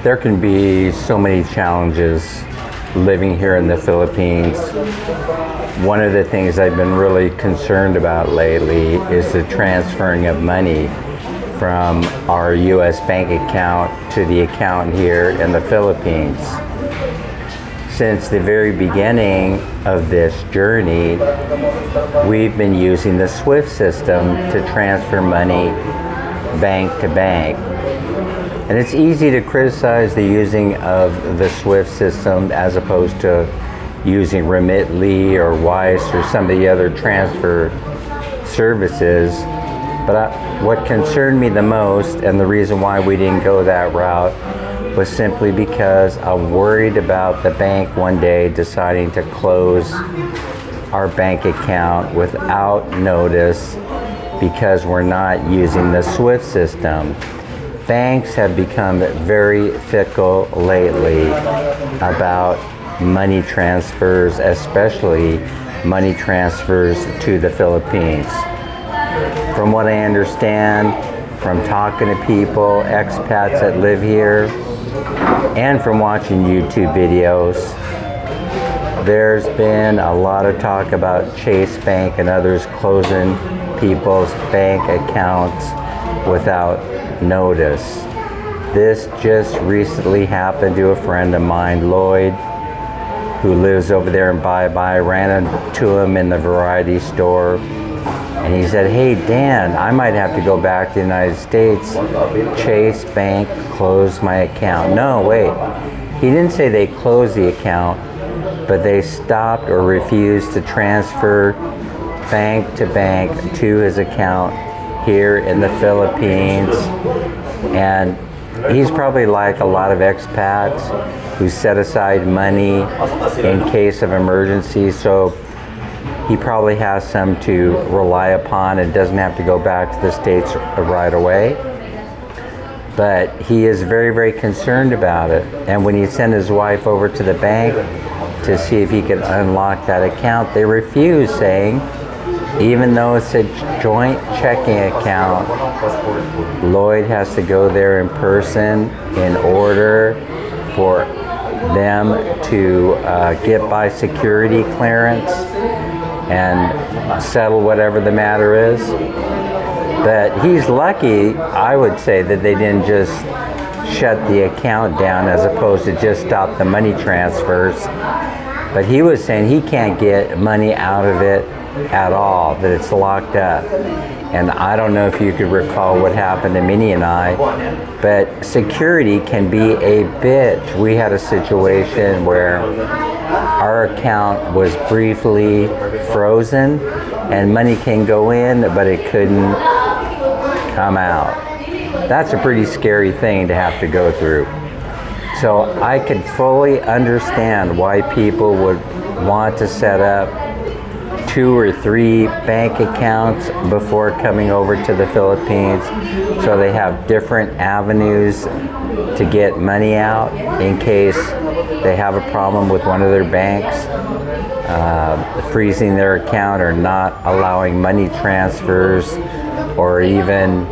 There can be so many challenges living here in the Philippines. One of the things I've been really concerned about lately is the transferring of money from our U.S. bank account to the account here in the Philippines. Since the very beginning of this journey, we've been using the SWIFT system to transfer money bank to bank. And it's easy to criticize the using of the SWIFT system as opposed to using Remitly or Wise or some of the other transfer services. But what concerned me the most, and the reason why we didn't go that route, was simply because I'm worried about the bank one day deciding to close our bank account without notice because we're not using the SWIFT system. Banks have become very fickle lately about money transfers, especially money transfers to the Philippines. From what I understand, from talking to people, expats that live here, and from watching YouTube videos, there's been a lot of talk about Chase Bank and others closing people's bank accounts without notice. This just recently happened to a friend of mine, Lloyd, who lives over there in Bye-Bye. Ran into him in the variety store, and he said, "Hey Dan, I might have to go back to the United States. Chase Bank closed my account." No, wait. He didn't say they closed the account, but they stopped or refused to transfer bank to bank to his account here in the Philippines. And he's probably like a lot of expats who set aside money in case of emergency, so he probably has some to rely upon and doesn't have to go back to the States right away. But he is very, very concerned about it. And when he sent his wife over to the bank to see if he could unlock that account, they refused, saying, even though it's a joint checking account, Lloyd has to go there in person in order for them to get by security clearance and settle whatever the matter is. But he's lucky, I would say, that they didn't just shut the account down as opposed to just stop the money transfers. But he was saying he can't get money out of it at all, that it's locked up. And I don't know if you could recall what happened to Minnie and I, but security can be a bitch. We had a situation where our account was briefly frozen and money can go in, but it couldn't come out. That's a pretty scary thing to have to go through. So I could fully understand why people would want to set up 2 or 3 bank accounts before coming over to the Philippines, so they have different avenues to get money out in case they have a problem with one of their banks freezing their account or not allowing money transfers, or even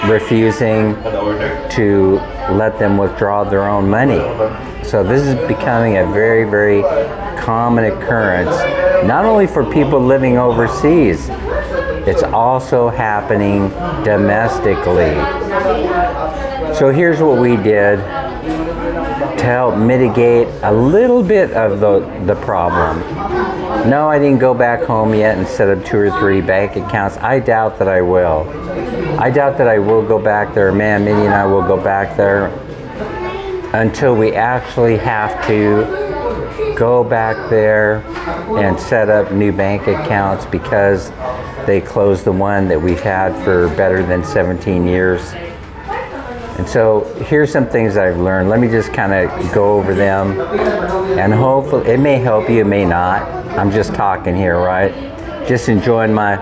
refusing to let them withdraw their own money. So this is becoming a very, very common occurrence, not only for people living overseas, it's also happening domestically. So here's what we did to help mitigate a little bit of the problem. No, I didn't go back home yet and set up 2 or 3 bank accounts. I doubt that I will. I doubt that I will go back there. Man, Minnie and I will go back there until we actually have to go back there and set up new bank accounts, because they closed the one that we've had for better than 17 years. And so here's some things I've learned. Let me just kind of go over them, and hopefully it may help you, it may not. I'm just talking here, right? Just enjoying my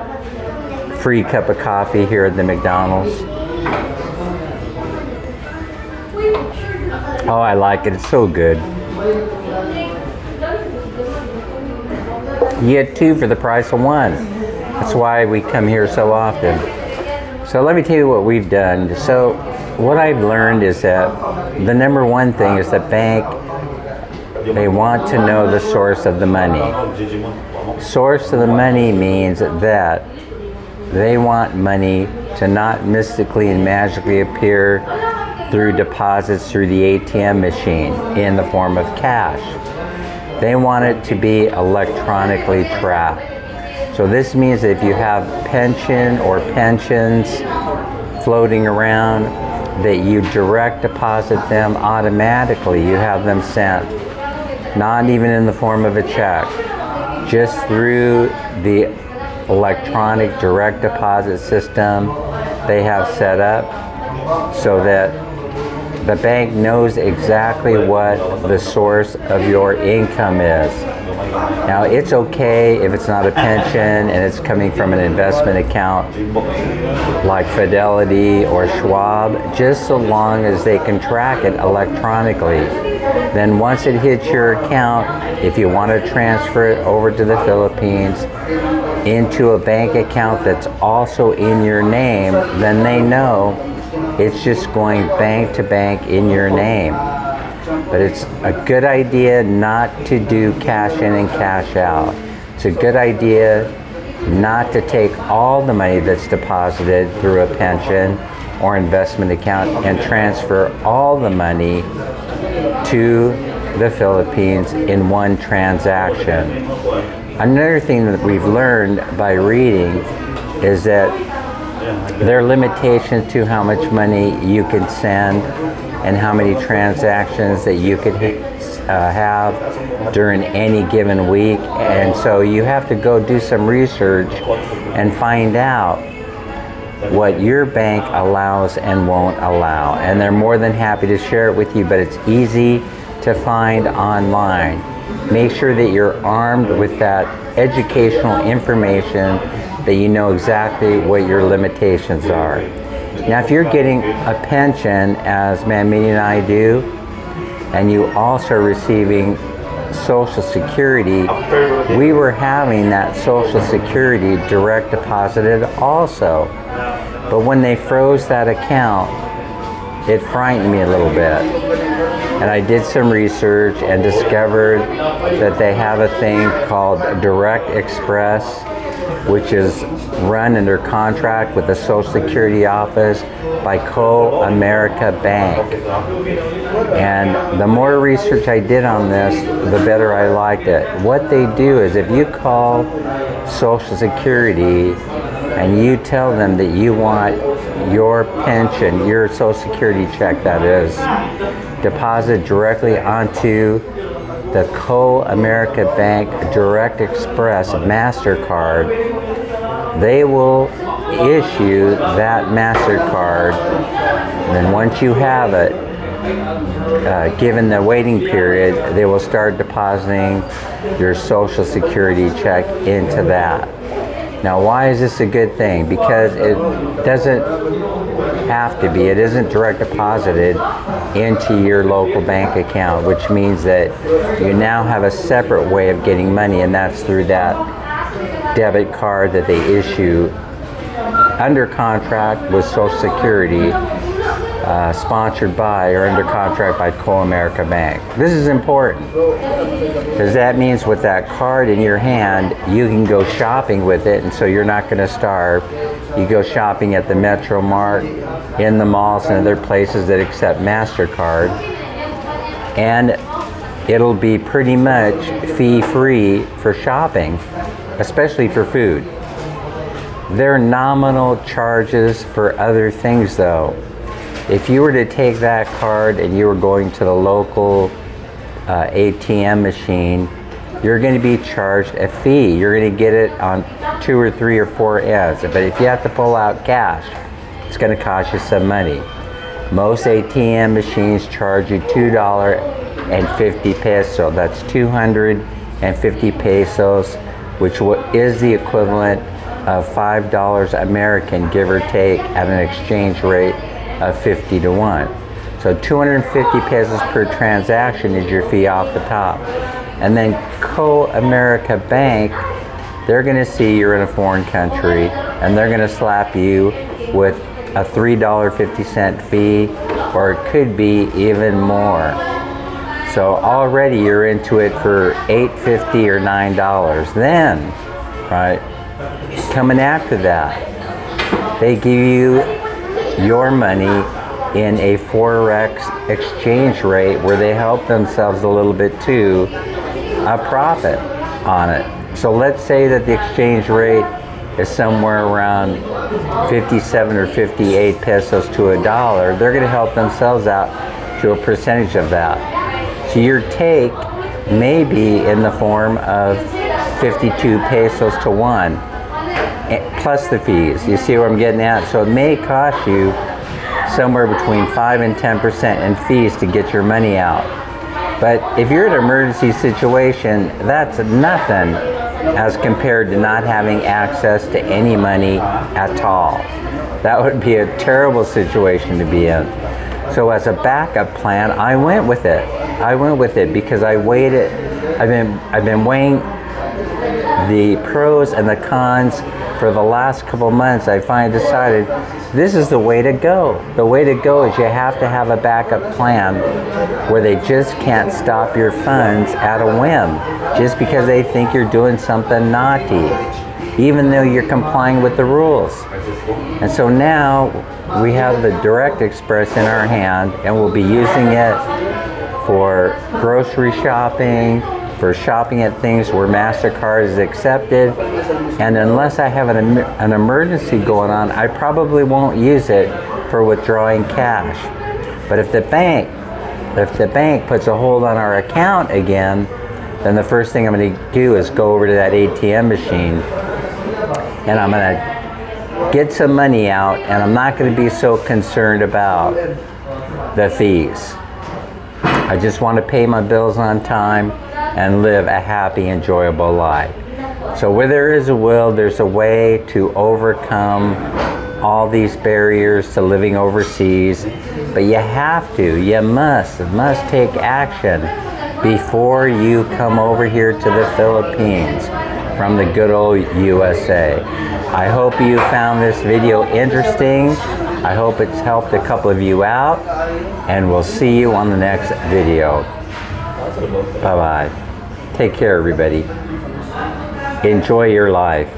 free cup of coffee here at the McDonald's. Oh, I like it. It's so good. You get 2 for the price of 1. That's why we come here so often. So let me tell you what we've done. So what I've learned is that the number one thing is that bank, they want to know the source of the money. Source of the money means that they want money to not mystically and magically appear through deposits through the ATM machine in the form of cash. They want it to be electronically tracked. So this means that if you have pension or pensions floating around, that you direct deposit them automatically. You have them sent, not even in the form of a check, just through the electronic direct deposit system they have set up, so that the bank knows exactly what the source of your income is. Now, it's okay if it's not a pension and it's coming from an investment account like Fidelity or Schwab, just so long as they can track it electronically. Then once it hits your account, if you want to transfer it over to the Philippines into a bank account that's also in your name, then they know it's just going bank to bank in your name. But it's a good idea not to do cash in and cash out. It's a good idea not to take all the money that's deposited through a pension or investment account and transfer all the money to the Philippines in one transaction. Another thing that we've learned by reading is that there are limitations to how much money you can send and how many transactions that you could have during any given week. And so you have to go do some research and find out what your bank allows and won't allow. And they're more than happy to share it with you, but it's easy to find online. Make sure that you're armed with that educational information, that you know exactly what your limitations are. Now, if you're getting a pension, as Minnie and I do, and you also are receiving Social Security, we were having that Social Security direct deposited also. But when they froze that account, it frightened me a little bit. And I did some research and discovered that they have a thing called Direct Express, which is run under contract with the Social Security office by Co-America Bank. And the more research I did on this, the better I liked it. What they do is, if you call Social Security and you tell them that you want your pension, your Social Security check that is, deposited directly onto the Co-America Bank Direct Express MasterCard, they will issue that MasterCard. And then once you have it, given the waiting period, they will start depositing your Social Security check into that. Now, why is this a good thing? Because it doesn't have to be. It isn't direct deposited into your local bank account, which means that you now have a separate way of getting money, and that's through that debit card that they issue under contract with Social Security, sponsored by or under contract by Co-America Bank. This is important because that means with that card in your hand, you can go shopping with it, and so you're not going to starve. You go shopping at the Metro Mart, in the malls, and other places that accept MasterCard, and it'll be pretty much fee-free for shopping, especially for food. There are nominal charges for other things, though. If you were to take that card and you were going to the local ATM machine, you're going to be charged a fee. You're going to get it on 2 or 3 or 4 ends. But if you have to pull out cash, it's going to cost you some money. Most ATM machines charge you $2.50 peso. That's 250 pesos, which is the equivalent of $5 American, give or take, at an exchange rate of 50 to 1. So 250 pesos per transaction is your fee off the top. And then Co-America Bank, they're going to see you're in a foreign country, and they're going to slap you with a $3.50 fee, or it could be even more. So already you're into it for $8.50 or $9. Then, right, coming after that, they give you your money in a Forex exchange rate where they help themselves a little bit too, a profit on it. So let's say that the exchange rate is somewhere around 57 or 58 pesos to a dollar. They're going to help themselves out to a percentage of that. So your take may be in the form of 52 pesos to 1, plus the fees. You see where I'm getting at? So it may cost you somewhere between 5 and 10% in fees to get your money out. But if you're in an emergency situation, that's nothing as compared to not having access to any money at all. That would be a terrible situation to be in. So as a backup plan, I went with it. I went with it because I weighed it. I've been weighing the pros and the cons for the last couple months. I finally decided this is the way to go. The way to go is you have to have a backup plan where they just can't stop your funds at a whim just because they think you're doing something naughty, even though you're complying with the rules. And so now we have the Direct Express in our hand, and we'll be using it for grocery shopping, for shopping at things where MasterCard is accepted. And unless I have an emergency going on, I probably won't use it for withdrawing cash. But if the bank puts a hold on our account again, then the first thing I'm going to do is go over to that ATM machine, and I'm going to get some money out, and I'm not going to be so concerned about the fees. I just want to pay my bills on time and live a happy, enjoyable life. So where there is a will, there's a way to overcome all these barriers to living overseas. But you must take action before you come over here to the Philippines from the good old USA. I hope you found this video interesting. I hope it's helped a couple of you out, and we'll see you on the next video. Bye-bye. Take care, everybody. Enjoy your life.